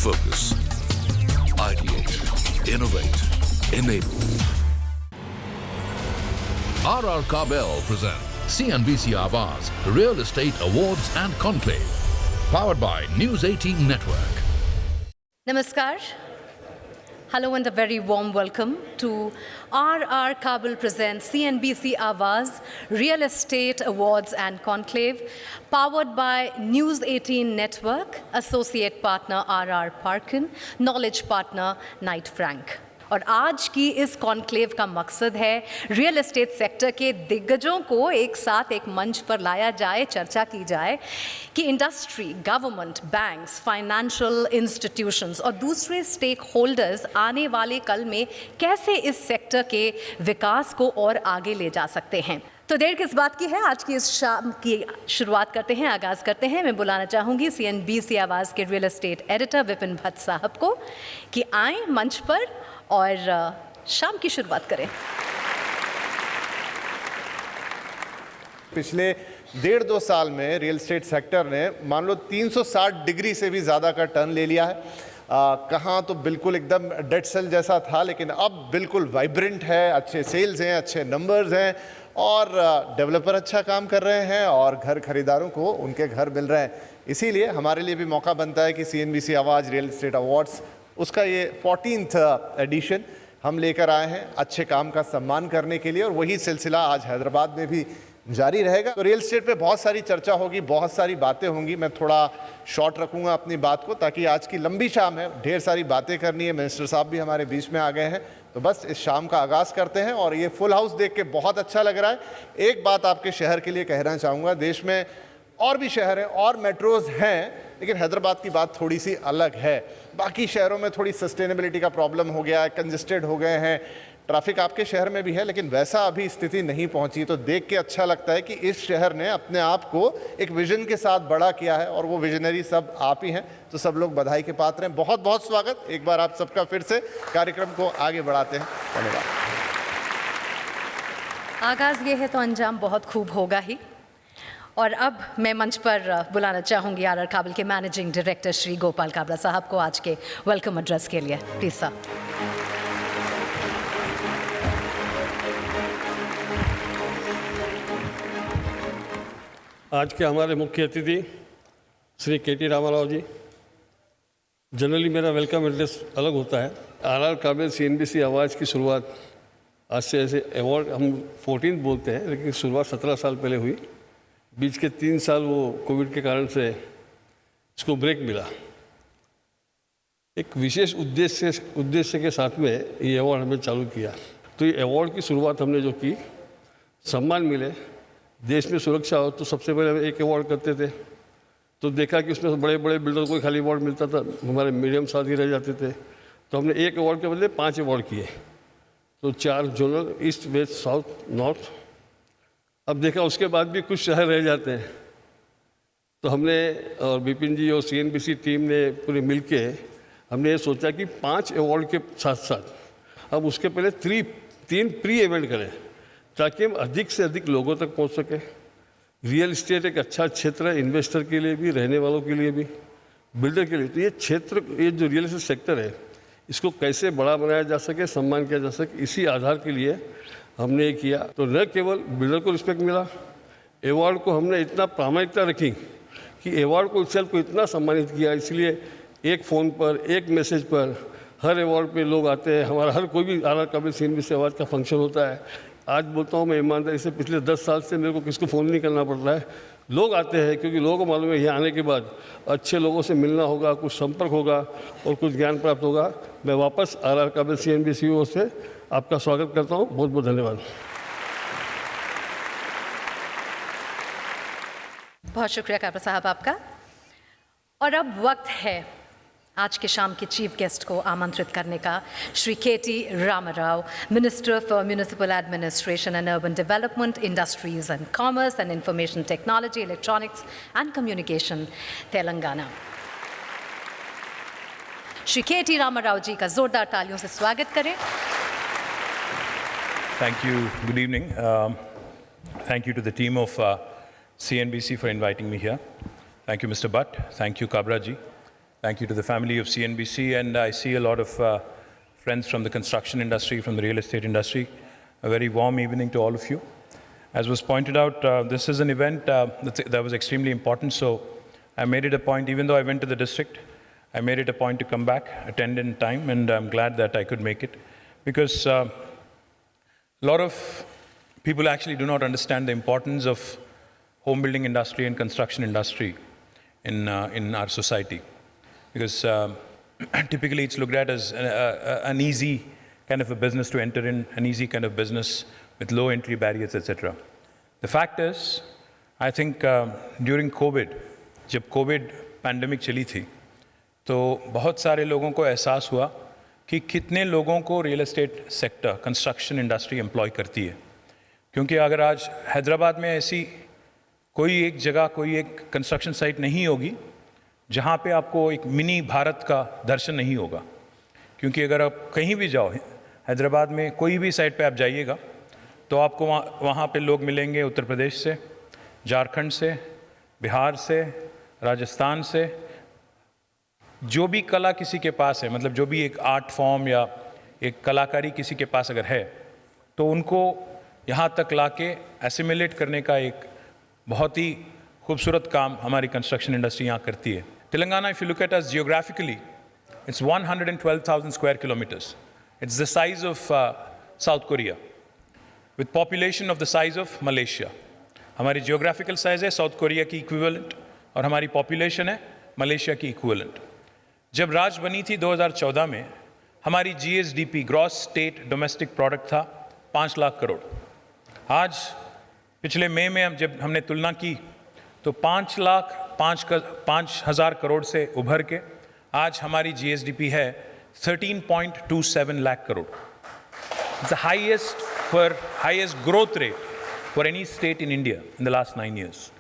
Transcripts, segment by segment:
focus. Ideate, innovate, enable. RR Kabel present CNBC Awaaz Real Estate Awards and Conclave, powered by News 18 Network. Namaskar. Hello and a very warm welcome to RR Kabel presents CNBC Awaaz Real Estate Awards and Conclave, powered by News 18 Network, Associate Partner RR Parkin, Knowledge Partner Knight Frank. और आज की इस conclave का मकसद है real estate sector के दिग्गजों को एक साथ एक मंच पर लाया जाए, चर्चा की जाए कि industry, government, banks, financial institutions और दूसरे स्टेक होल्डर्स आने वाले कल में कैसे इस सेक्टर के विकास को और आगे ले जा सकते हैं। तो देर किस बात की है, आज की इस शाम की शुरुआत करते हैं, आगाज़ करते हैं। मैं बुलाना चाहूँगी CNBC आवाज़ के real estate editor Vipin Bhatt साहब को कि आएँ मंच पर और शाम की शुरुआत करें। पिछले 1.5-2 साल में रियल एस्टेट सेक्टर ने मान लो 360 डिग्री से भी ज़्यादा का टर्न ले लिया है। कहाँ तो बिल्कुल एकदम डेड सेल जैसा था, लेकिन अब बिल्कुल वाइब्रेंट है, अच्छे सेल्स हैं, अच्छे नंबर्स हैं और डेवलपर अच्छा काम कर रहे हैं और घर खरीदारों को उनके घर मिल रहे हैं। इसीलिए हमारे लिए भी मौका बनता है कि CNBC आवाज़ रियल एस्टेट अवार्ड्स उसका ये 14th एडिशन हम लेकर आए हैं अच्छे काम का सम्मान करने के लिए, और वही सिलसिला आज हैदराबाद में भी जारी रहेगा। तो रियल एस्टेट पे बहुत सारी चर्चा होगी, बहुत सारी बातें होंगी। मैं थोड़ा शॉर्ट रखूंगा अपनी बात को ताकि आज की लंबी शाम है, ढेर सारी बातें करनी है। मिनिस्टर साहब भी हमारे बीच में आ गए हैं, तो बस इस शाम का आगाज़ करते हैं। और ये फुल हाउस देख के बहुत अच्छा लग रहा है। एक बात आपके शहर के लिए कहना चाहूँगा, देश में और भी शहर हैं और मेट्रोज़ हैं, लेकिन हैदराबाद की बात थोड़ी सी अलग है। बाकी शहरों में थोड़ी सस्टेनेबिलिटी का प्रॉब्लम हो गया है, कंजेस्टेड हो गए हैं, ट्रैफिक आपके शहर में भी है, लेकिन वैसा अभी स्थिति नहीं पहुंची। तो देख के अच्छा लगता है कि इस शहर ने अपने आप को एक विजन के साथ बड़ा किया है और वो विजनरी सब आप ही हैं। तो सब लोग बधाई के पात्र हैं। बहुत बहुत स्वागत एक बार आप सबका फिर से कार्यक्रम को आगे बढ़ाते हैं। धन्यवाद। आगाज़ ये है तो अंजाम बहुत खूब होगा ही। और अब मैं मंच पर बुलाना चाहूँगी RR काबल के मैनेजिंग डायरेक्टर श्री गोपाल काबरा साहब को आज के वेलकम एड्रेस के लिए। प्लीज साहब। आज के हमारे मुख्य अतिथि श्री KT रामाराव जी। जनरली मेरा वेलकम एड्रेस अलग होता है। RR काबल CNBC आवाज़ की शुरुआत आज से ऐसे अवार्ड हम 14 बोलते हैं, लेकिन शुरुआत 17 साल पहले हुई। बीच के 3 साल वो कोविड के कारण से इसको ब्रेक मिला। एक विशेष उद्देश्य के साथ में ये अवार्ड हमने चालू किया। तो ये अवार्ड की शुरुआत हमने जो की, सम्मान मिले, देश में सुरक्षा हो, तो सबसे पहले हम एक अवार्ड करते थे। तो देखा कि उसमें बड़े बड़े बिल्डर को खाली अवार्ड मिलता था, हमारे मीडियम साथ ही रह जाते थे। तो हमने एक अवार्ड के बदले 5 अवार्ड किए। तो 4 zonal, east, west, south, north. अब देखा उसके बाद भी कुछ शहर रह जाते हैं, तो हमने और विपिन जी और CNBC टीम ने पूरे मिलके हमने ये सोचा कि 5 अवार्ड के साथ साथ अब उसके पहले 3 प्री इवेंट करें ताकि हम अधिक से अधिक लोगों तक पहुंच सके। रियल इस्टेट एक अच्छा क्षेत्र है, इन्वेस्टर के लिए भी, रहने वालों के लिए भी, बिल्डर के लिए। तो ये क्षेत्र, ये जो रियल इस्टेट सेक्टर है, इसको कैसे बड़ा बनाया जा सके, सम्मान किया जा सके, इसी आधार के लिए हमने ये किया। तो न केवल बिल्डर को रिस्पेक्ट मिला, अवार्ड को हमने इतना प्रामाणिकता रखी कि अवार्ड को सेल्फ को इतना सम्मानित किया। इसलिए एक फ़ोन पर, एक मैसेज पर हर अवार्ड पे लोग आते हैं। हमारा हर कोई भी RR काबल CNBC अवार्ड का फंक्शन होता है। आज बोलता हूँ मैं ईमानदारी से, पिछले 10 साल से मेरे को किसको फ़ोन नहीं करना पड़ रहा है। लोग आते हैं क्योंकि लोगों को मालूम है यहाँ आने के बाद अच्छे लोगों से मिलना होगा, कुछ संपर्क होगा और कुछ ज्ञान प्राप्त होगा। मैं वापस RR काबल CNBC ओर से आपका स्वागत करता हूँ। बहुत बहुत धन्यवाद। बहुत शुक्रिया काबरा साहब आपका। और अब वक्त है आज के शाम के चीफ गेस्ट को आमंत्रित करने का। Shri KT Ramarao, minister for municipal administration and urban development, industries and commerce and information technology, electronics and communication, Telangana. Shri KT Ramarao ji का जोरदार तालियों से स्वागत करें। Thank you. Good evening. Thank you to the team of CNBC for inviting me here. Thank you, Mr. Bhatt. Thank you, Kabra ji. Thank you to the family of CNBC, and I see a lot of friends from the construction industry, from the real estate industry. A very warm evening to all of you. As was pointed out, this is an event that was extremely important, so I made it a point, even though I went to the district, I made it a point to come back, attend in time, and I'm glad that I could make it. Because a lot of people actually do not understand the importance of home building industry and construction industry in our society. Because typically it's looked at as an easy kind of a business to enter in, an easy kind of business with low entry barriers, etc. The fact is, I think during COVID, जब Covid pandemic चली थी, तो बहुत सारे लोगों को एहसास हुआ कि कितने लोगों को real estate sector, construction industry employ करती है. क्योंकि अगर आज हैदराबाद में ऐसी कोई एक जगह, कोई एक कंस्ट्रक्शन साइट नहीं होगी जहाँ पे आपको एक मिनी भारत का दर्शन नहीं होगा. क्योंकि अगर आप कहीं भी जाओ हैदराबाद में, कोई भी साइट पे आप जाइएगा, तो आपको वहाँ पे लोग मिलेंगे उत्तर प्रदेश से, झारखंड से, बिहार से, राजस्थान से. जो भी कला किसी के पास है, मतलब जो भी एक आर्ट फॉर्म या एक कलाकारी किसी के पास अगर है, तो उनको यहाँ तक लाके एसिमिलेट करने का एक बहुत ही खूबसूरत काम हमारी कंस्ट्रक्शन इंडस्ट्री यहाँ करती है. Telangana, if you look at us geographically, it's 112,000 square kilometers. It's the size of South Korea, with population of the size of Malaysia. हमारी जियोग्राफिकल साइज है साउथ कोरिया की इक्विवेलेंट, और हमारी पॉपुलेशन है मलेशिया की इक्विवेलेंट. जब राज बनी थी 2014 में, हमारी GSDP, gross state domestic product था 5 लाख करोड़. आज पिछले मई में जब हमने तुलना की, तो 5,05,000 करोड़ से उभर के आज हमारी GSDP है 13.27 lakh crore. It's the highest growth rate for any state in India in the last 9 years.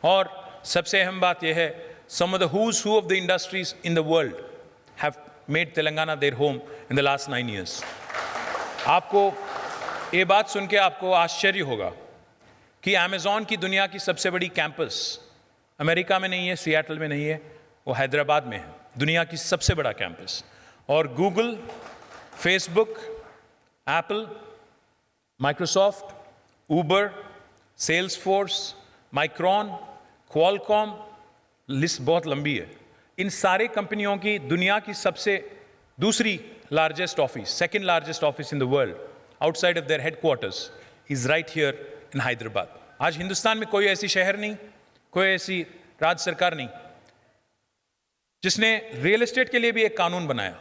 और सबसे अहम बात यह है, some of the who's who of the industries in the world have made Telangana their home in the last 9 years. आपको ये बात सुन के आपको आश्चर्य होगा कि अमेज़ॉन की दुनिया की सबसे बड़ी कैंपस अमेरिका में नहीं है, सियाटल में नहीं है, वो हैदराबाद में है, दुनिया की सबसे बड़ा कैंपस. और Google, Facebook, Apple, Microsoft, Uber, Salesforce, micron, Qualcomm, list बहुत लंबी है. इन सारे कंपनियों की दुनिया की सबसे दूसरी largest office, second largest office in the world outside of their headquarters is right here in Hyderabad. आज हिंदुस्तान में कोई ऐसी शहर नहीं, कोई ऐसी राज्य सरकार नहीं जिसने रियल एस्टेट के लिए भी एक कानून बनाया.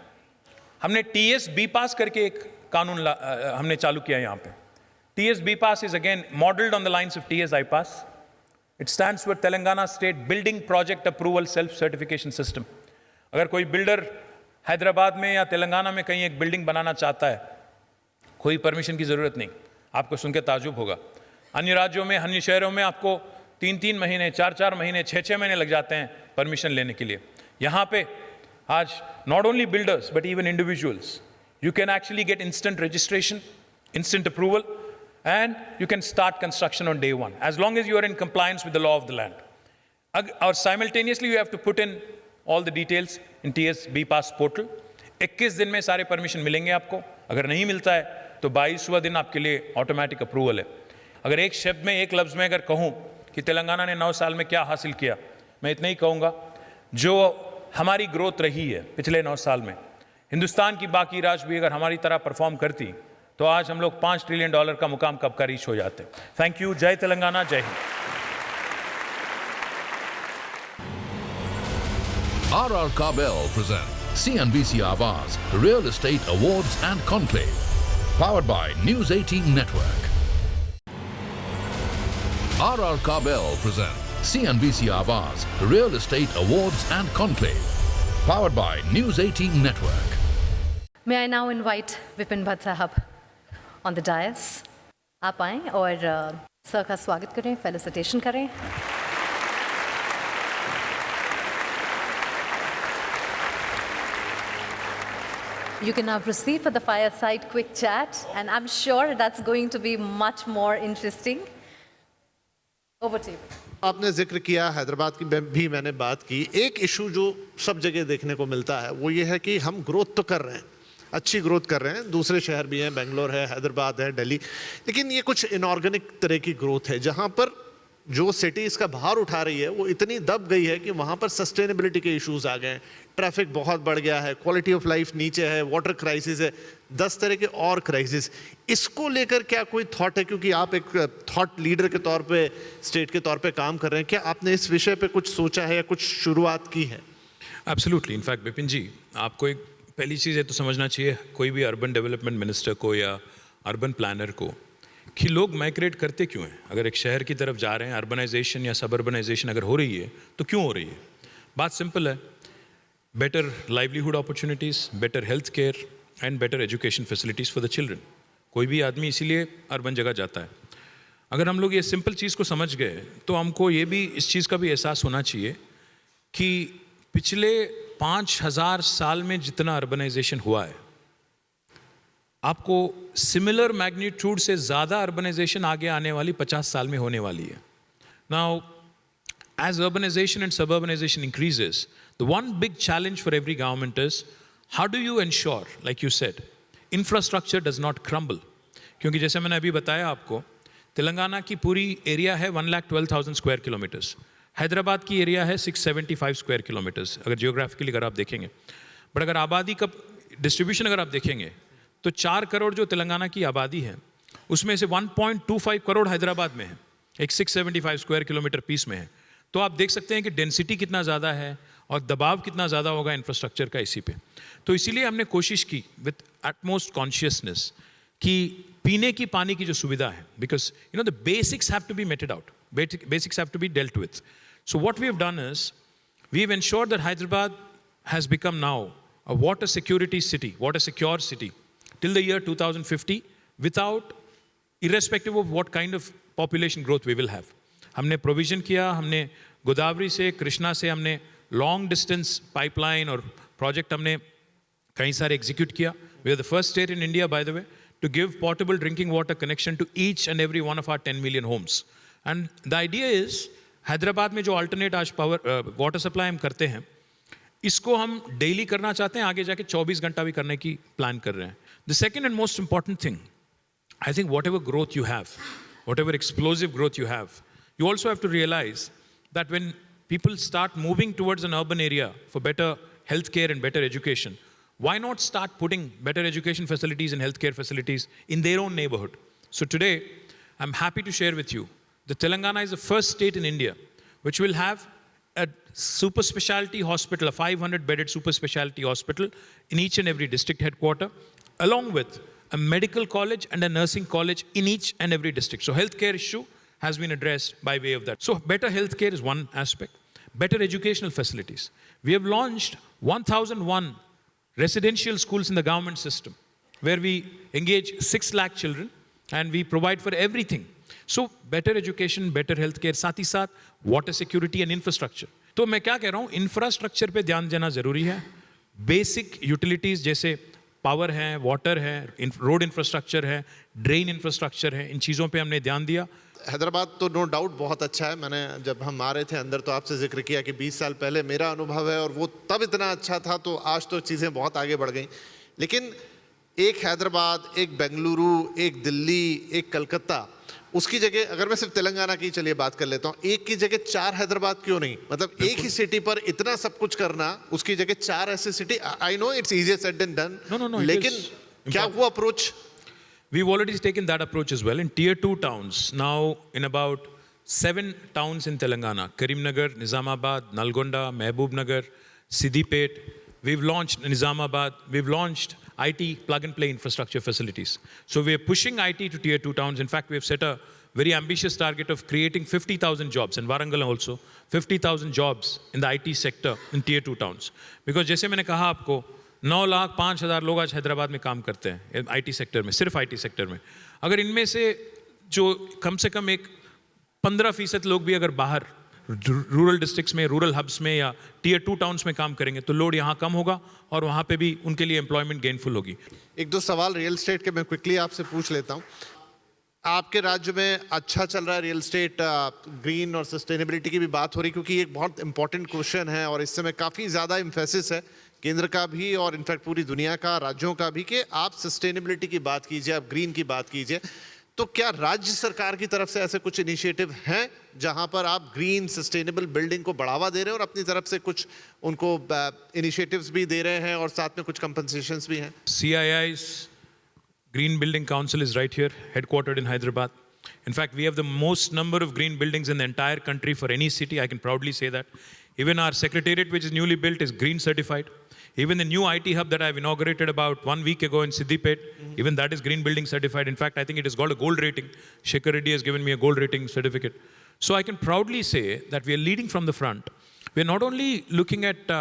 हमने TS BPAS करके एक कानून हमने चालू किया यहाँ पे. TS BPAS is again modeled on the lines of TS IPAS. It stands for Telangana State Building Project Approval Self-Certification System. अगर कोई बिल्डर हैदराबाद में या तेलंगाना में कहीं एक बिल्डिंग बनाना चाहता है, कोई परमिशन की ज़रूरत नहीं. आपको सुन के ताजुब होगा. अन्य राज्यों में, अन्य शहरों में आपको 3-3 महीने, 4-4 महीने, 6-6 महीने लग जाते हैं परमिशन लेने के लिए. यहाँ पे आज not only builders but even individuals, you can actually get instant registration, instant approval, and you can start construction on day one as long as you are in compliance with the law of the land. Or simultaneously you have to put in all the details in TS BPAS portal. 21 दिन में सारे permission मिलेंगे आपको. अगर नहीं मिलता है तो 22वां दिन आपके लिए ऑटोमेटिक अप्रूवल है. अगर एक शब्द में, एक लफ्ज़ में अगर कहूँ कि तेलंगाना ने 9 साल में क्या हासिल किया, मैं इतना ही कहूँगा, जो हमारी ग्रोथ रही है पिछले 9 साल में, हिंदुस्तान की बाकी राज्य भी अगर हमारी तरह परफॉर्म करती तो आज हम लोग $5 ट्रिलियन का मुकाम कब का रीच हो जाते. Thank you. जय तेलंगाना, जय Hind. RR Kabel present CNBC Awaaz Real Estate Awards and Conclave, powered by News 18 Network. RR Kabel present CNBC Awaaz Real Estate Awards and Conclave, powered by News 18 Network. May I now invite Vipin Bhatt Sahab on the dais. आप आएं और sir का स्वागत करें, felicitation करें. You can now proceed for the fireside quick chat, and I'm sure that's going to be much more interesting. Over to you. आपने जिक्र किया हैदराबाद की भी मैंने बात की। एक इशू जो सब जगह देखने को मिलता है वो ये है कि हम ग्रोथ तो कर रहे हैं, अच्छी ग्रोथ कर रहे हैं, दूसरे शहर भी हैं, बेंगलोर है, हैदराबाद है, दिल्ली, लेकिन ये कुछ इनऑर्गेनिक तरह की ग्रोथ है जहाँ पर जो सिटी इसका भार उठा रही है वो इतनी दब गई है कि वहाँ पर सस्टेनेबिलिटी के इश्यूज आ गए हैं, ट्रैफिक बहुत बढ़ गया है, क्वालिटी ऑफ लाइफ नीचे है, वाटर क्राइसिस है, 10 तरह के और क्राइसिस। इसको लेकर क्या कोई थॉट है, क्योंकि आप एक थॉट लीडर के तौर पे, स्टेट के तौर पे काम कर रहे हैं, क्या आपने इस विषय पे कुछ सोचा है या कुछ शुरुआत की है? एब्सोल्युटली। इनफैक्ट विपिन जी, आपको एक पहली चीज़ है तो समझना चाहिए कोई भी अर्बन डेवलपमेंट मिनिस्टर को या अर्बन प्लानर को कि लोग माइग्रेट करते क्यों हैं। अगर एक शहर की तरफ जा रहे हैं, अर्बनाइजेशन या सबअर्बनाइजेशन अगर हो रही है तो क्यों हो रही है? बात सिंपल है, better livelihood opportunities, better health care and better education facilities for the children. कोई भी आदमी इसीलिए अर्बन जगह जाता है। अगर हम लोग ये सिंपल चीज़ को समझ गए तो हमको ये भी इस चीज़ का भी एहसास होना चाहिए कि पिछले 5000 साल में जितना अर्बनाइजेशन हुआ है, आपको सिमिलर मैग्नीट्यूड से ज़्यादा अर्बनाइजेशन आगे आने वाली 50 साल में होने वाली है। Now as urbanization and suburbanization increases, the one big challenge for every government is how do you ensure, like you said, infrastructure does not crumble? क्योंकि जैसे मैंने अभी बताया आपको, तेलंगाना की पूरी एरिया है 1,12,000 स्क्वायर किलोमीटर्स, हैदराबाद की एरिया है 675 स्क्वायर किलोमीटर्स अगर जियोग्राफिकली अगर आप देखेंगे। बट अगर आबादी का डिस्ट्रीब्यूशन अगर आप देखेंगे तो 4 करोड़ जो तेलंगाना की आबादी है उसमें से 1.25 करोड़ हैदराबाद में है, एक 675 स्क्वायर किलोमीटर पीस में है। तो आप देख सकते हैं कि डेंसिटी कितना ज़्यादा है और दबाव कितना ज़्यादा होगा इंफ्रास्ट्रक्चर का इसी पे। तो इसीलिए हमने कोशिश की विथ एटमोस्ट कॉन्शियसनेस कि पीने की पानी की जो सुविधा है, because you know the basics have to be meted out, basics have to be dealt with. So what we have done is we have ensured that Hyderabad has become now a water security city, water secure city till the year 2050 without, irrespective of what kind of population growth we will have. हमने provision किया, हमने गोदावरी से, कृष्णा से हमने long distance pipeline और project हमने कई सारे एग्जीक्यूट किया. We are the first state in India by the way to give portable drinking water connection to each and every one of our 10 million homes. And the idea is, Hyderabad में जो alternate आज power water supply हम करते हैं, इसको हम daily करना चाहते हैं, आगे जाके 24 घंटा भी करने की प्लान कर रहे हैं. The second and most important thing, I think what ever growth you have, what ever explosive growth you have, you also have to realize that when people start moving towards an urban area for better healthcare and better education, why not start putting better education facilities and healthcare facilities in their own neighborhood? So today, I'm happy to share with you that Telangana is the first state in India which will have a super specialty hospital, a 500-bedded super specialty hospital in each and every district headquarter, along with a medical college and a nursing college in each and every district. So healthcare issue has been addressed by way of that. So better healthcare is one aspect. Better educational facilities. We have launched 1,001 residential schools in the government system, where we engage 6 lakh children and we provide for everything. So better education, better healthcare, साथ ही साथ water security and infrastructure. तो मैं क्या कह रहा हूँ, infrastructure पे ध्यान देना जरूरी है. Basic utilities जैसे पावर है, वाटर है, रोड इंफ्रास्ट्रक्चर है, ड्रेन इंफ्रास्ट्रक्चर है, इन चीज़ों पे हमने ध्यान दिया. हैदराबाद तो नो डाउट बहुत अच्छा है. मैंने जब हम आ रहे थे अंदर तो आपसे जिक्र किया कि 20 साल पहले मेरा अनुभव है और वो तब इतना अच्छा था, तो आज तो चीज़ें बहुत आगे बढ़ गई. लेकिन एक हैदराबाद, एक बेंगलुरु, एक दिल्ली, एक कलकत्ता, उसकी जगह अगर मैं सिर्फ तेलंगाना की चलिए बात कर लेता हूँ, एक की जगह 4 हैदराबाद क्यों नहीं? मतलब एक ही सिटी पर इतना सब कुछ करना, उसकी जगह 4 ऐसे city. I know it's easier said than done, लेकिन क्या वो approach? We've already taken that approach as well in tier 2 towns. Now in about 7 towns in Telangana, Karimnagar, Nizamabad, Nalgonda, Mehboob-nagar, Siddipet, we've launched Nizamabad, we've launched IT plug-and-play infrastructure facilities. So we're pushing IT to tier 2 towns. In fact, we have set a very ambitious target of creating 50,000 jobs, and Warangal also, 50,000 jobs in the IT sector in tier 2 towns. Because जैसे मैंने कहा आपको, 9,05,000 लोग आज हैदराबाद में काम करते हैं आईटी सेक्टर में, सिर्फ आईटी सेक्टर में. अगर इनमें से जो कम से कम एक 15% लोग भी अगर बाहर रूरल डिस्ट्रिक्ट्स में, रूरल हब्स में या टियर 2 टाउन्स में काम करेंगे तो लोड यहाँ कम होगा और वहाँ पे भी उनके लिए एम्प्लॉयमेंट गेनफुल होगी. एक दो सवाल रियल एस्टेट के मैं क्विकली आपसे पूछ लेता हूँ. आपके राज्य में अच्छा चल रहा है रियल एस्टेट, ग्रीन और सस्टेनेबिलिटी की भी बात हो रही, क्योंकि ये एक बहुत इंपॉर्टेंट क्वेश्चन है और इस समय काफ़ी ज़्यादा इम्फेसिस है केंद्र का भी और इनफैक्ट पूरी दुनिया का, राज्यों का भी, कि आप सस्टेनेबिलिटी की बात कीजिए, आप ग्रीन की बात कीजिए। तो क्या राज्य सरकार की तरफ से ऐसे कुछ इनिशिएटिव हैं जहां पर आप ग्रीन सस्टेनेबल बिल्डिंग को बढ़ावा दे रहे हैं और अपनी तरफ से कुछ उनको इनिशिएटिव्स भी दे रहे हैं और साथ में कुछ कंपनसेशंस भी हैं? CII's Green Building Council is right here, headquartered in Hyderabad. In fact, we have the most number of green buildings in the entire country for any city. I can proudly say that. Even our secretariat, which is newly built, is green certified. Even the new IT hub that I've inaugurated about 1 week ago in Siddipet, even that is green building certified. In fact, I think it has got a gold rating. Shekhar Reddy has given me a gold rating certificate. So I can proudly say that we are leading from the front. We are not only looking at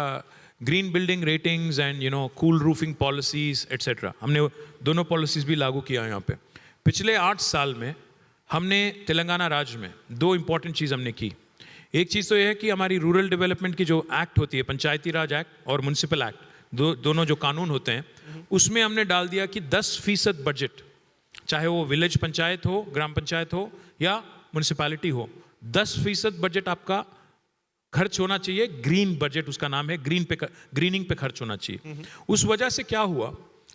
green building ratings and cool roofing policies, etc. हमने दोनों policies भी लागू किया है यहाँ पे. पिछले 8 साल में हमने तेलंगाना राज्य में 2 important चीज़ हमने की. एक चीज़ तो यह है कि हमारी रूरल डेवलपमेंट की जो एक्ट होती है, पंचायती राज एक्ट और म्युनिसिपल एक्ट, दोनों जो कानून होते हैं, उसमें हमने डाल दिया कि 10% बजट, चाहे वो विलेज पंचायत हो, ग्राम पंचायत हो या म्युनिसिपैलिटी हो, 10% बजट आपका खर्च होना चाहिए. ग्रीन बजट उसका नाम है, ग्रीनिंग पे खर्च होना चाहिए. उस वजह से क्या हुआ,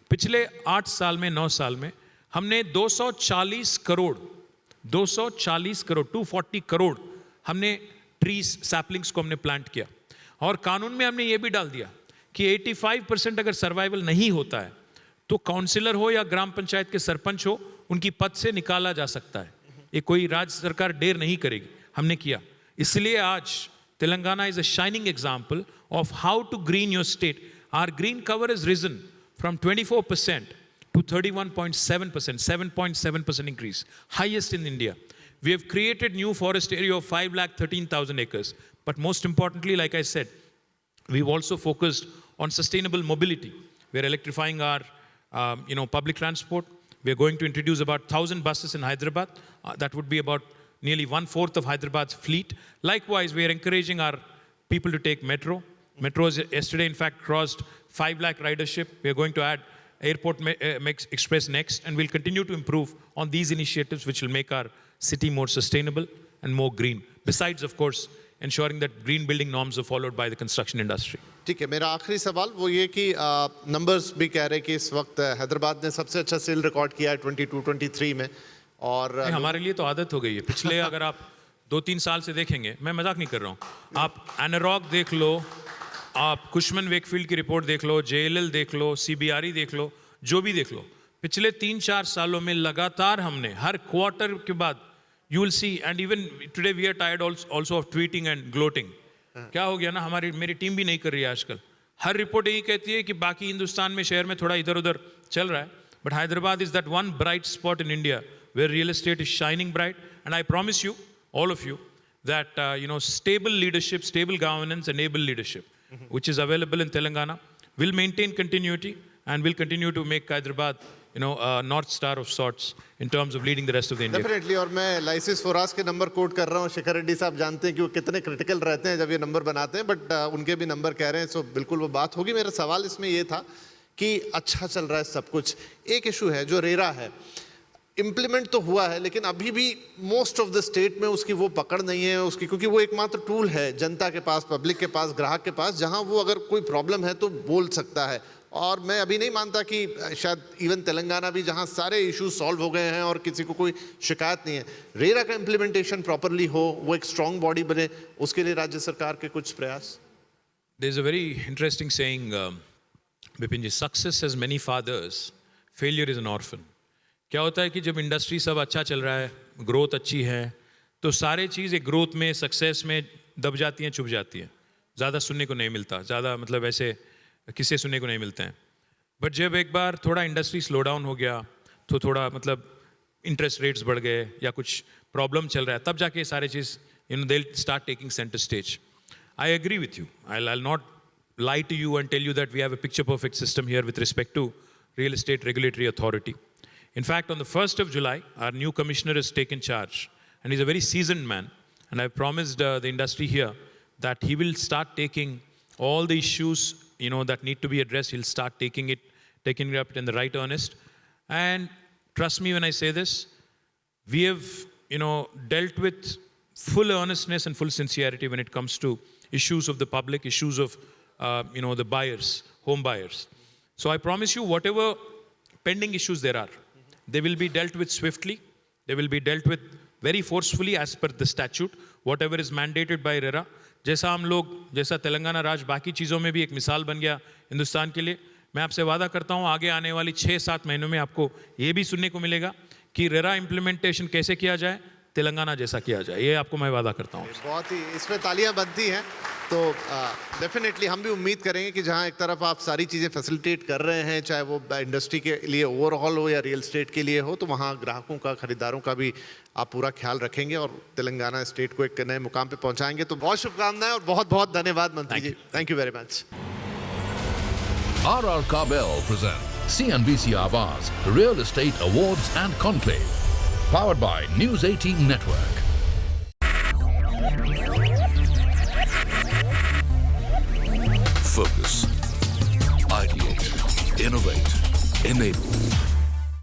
पिछले 8 साल में 9 साल में हमने 240 करोड़ 240 करोड़ हमने ट्रीज सैपलिंग्स को हमने प्लांट किया. और कानून में हमने ये भी डाल दिया कि 85% अगर सर्वाइवल नहीं होता है तो काउंसिलर हो या ग्राम पंचायत के सरपंच हो, उनकी पद से निकाला जा सकता है. ये कोई राज्य सरकार डेर नहीं करेगी, हमने किया. इसलिए आज Telangana is a shining example of how to green your state. Our green cover has risen from 24% to 31.7%, 7.7% increase, highest in India. We have created new forest area of 5,13,000 acres. But most importantly, like I said, we've also focused on sustainable mobility. We're electrifying our public transport. We're going to introduce about 1,000 buses in Hyderabad. That would be about nearly 1/4 of Hyderabad's fleet. Likewise, we are encouraging our people to take metro. Metro has yesterday, in fact, crossed 5 lakh ridership. We are going to add Airport Express next, and we'll continue to improve on these initiatives, which will make our city more sustainable and more green. Besides, of course, ensuring that green building norms are followed by the construction industry. ठीक है, मेरा आखिरी सवाल वो ये कि numbers भी कह रहे हैं कि इस वक्त हैदराबाद ने सबसे अच्छा सेल रिकॉर्ड किया है 22-23 में. और हमारे लिए तो आदत हो गई है. पिछले अगर आप 2-3 साल से देखेंगे, मैं मजाक नहीं कर रहा हूँ, आप एनारॉक देख लो, आप कुशमन वेकफील्ड की रिपोर्ट देख लो, JLL देख लो, CBRE देख लो, जो भी देख लो, पिछले 3-4 सालों में लगातार हमने हर क्वार्टर के बाद, you will see, and even today we are tired also of tweeting and gloating. क्या हो गया ना, मेरी टीम भी नहीं कर रही है आजकल. हर रिपोर्ट यही कहती है कि बाकी हिंदुस्तान में शहर में थोड़ा इधर उधर चल रहा है, but Hyderabad is that one bright spot in India where real estate is shining bright. And I promise you, all of you, that stable leadership, stable governance, enable leadership, which is available in Telangana, will maintain continuity and will continue to make Hyderabad a north star of sorts in terms of leading the rest of the India. Definitely. और मैं lysis Foras के number quote कर रहा हूँ. शेखर रेड्डी साहब जानते हैं कि वो कितने क्रिटिकल रहते हैं जब ये नंबर बनाते हैं, बट उनके भी नंबर कह रहे हैं, सो बिल्कुल वो बात होगी. मेरा सवाल इसमें ये था कि अच्छा चल रहा है सब कुछ, एक इशू है जो रेरा है, इम्प्लीमेंट तो हुआ है लेकिन अभी भी मोस्ट ऑफ द स्टेट में उसकी वो पकड़ नहीं है उसकी, क्योंकि वो एकमात्र टूल है जनता के पास, पब्लिक के पास, ग्राहक के पास, जहां वो अगर कोई प्रॉब्लम है तो बोल सकता है. और मैं अभी नहीं मानता कि शायद इवन तेलंगाना भी, जहां सारे इश्यूज सॉल्व हो गए हैं और किसी को कोई शिकायत नहीं है, रेरा का इम्प्लीमेंटेशन प्रॉपरली हो, वो एक स्ट्रॉन्ग बॉडी बने, उसके लिए राज्य सरकार के कुछ प्रयास. There's a very interesting saying, Bipin ji, success has many fathers, failure is an orphan. क्या होता है कि जब इंडस्ट्री सब अच्छा चल रहा है, ग्रोथ अच्छी है, तो सारे चीज़ एक ग्रोथ में, सक्सेस में दब जाती हैं, छुप जाती हैं, ज़्यादा सुनने को नहीं मिलता, ज़्यादा मतलब ऐसे किससे सुनने को नहीं मिलते हैं. बट जब एक बार थोड़ा इंडस्ट्री स्लो डाउन हो गया, तो थोड़ा मतलब इंटरेस्ट रेट्स बढ़ गए या कुछ प्रॉब्लम चल रहा है, तब जाके सारे चीज़ they will start taking centre stage. I agree with you. I will not lie to you and tell you that we have a picture perfect system here with respect to real estate regulatory authority. In fact, on the 1st of July, our new commissioner has taken charge, and he's a very seasoned man. And I've promised the industry here that he will start taking all the issues, that need to be addressed. He'll start taking it up in the right earnest. And trust me when I say this, We have, dealt with full earnestness and full sincerity when it comes to issues of the public, issues of, the buyers, home buyers. So I promise you, whatever pending issues there are, they will be dealt with swiftly. They will be dealt with very forcefully as per the statute, whatever is mandated by RERA. जैसा तेलंगाना राज्य बाकी चीज़ों में भी एक मिसाल बन गया हिंदुस्तान के लिए, मैं आपसे वादा करता हूँ आगे आने वाली 6-7 महीनों में आपको ये भी सुनने को मिलेगा कि रेरा इम्प्लीमेंटेशन कैसे किया जाए, तेलंगाना जैसा किया जाए, ये आपको मैं वादा करता हूँ। बहुत ही इसमें तालियां बनती हैं। तो डेफिनेटली हम भी उम्मीद करेंगे कि जहां एक तरफ आप सारी चीज़ें फैसिलिटेट कर रहे हैं, चाहे वो इंडस्ट्री के लिए ओवरऑल हो या रियल स्टेट के लिए हो, तो वहां ग्राहकों का, खरीदारों का भी आप पूरा ख्याल रखेंगे और तेलंगाना स्टेट को एक नए मुकाम पे पहुंचाएंगे। तो बहुत शुभकामनाएं और बहुत बहुत धन्यवाद मंत्री जी। Thank you very much. RR Kabel present CNBC Awaaz Real Estate Awards and Conclave. Powered by News 18 Network. Focus. Ideate. Innovate. Enable.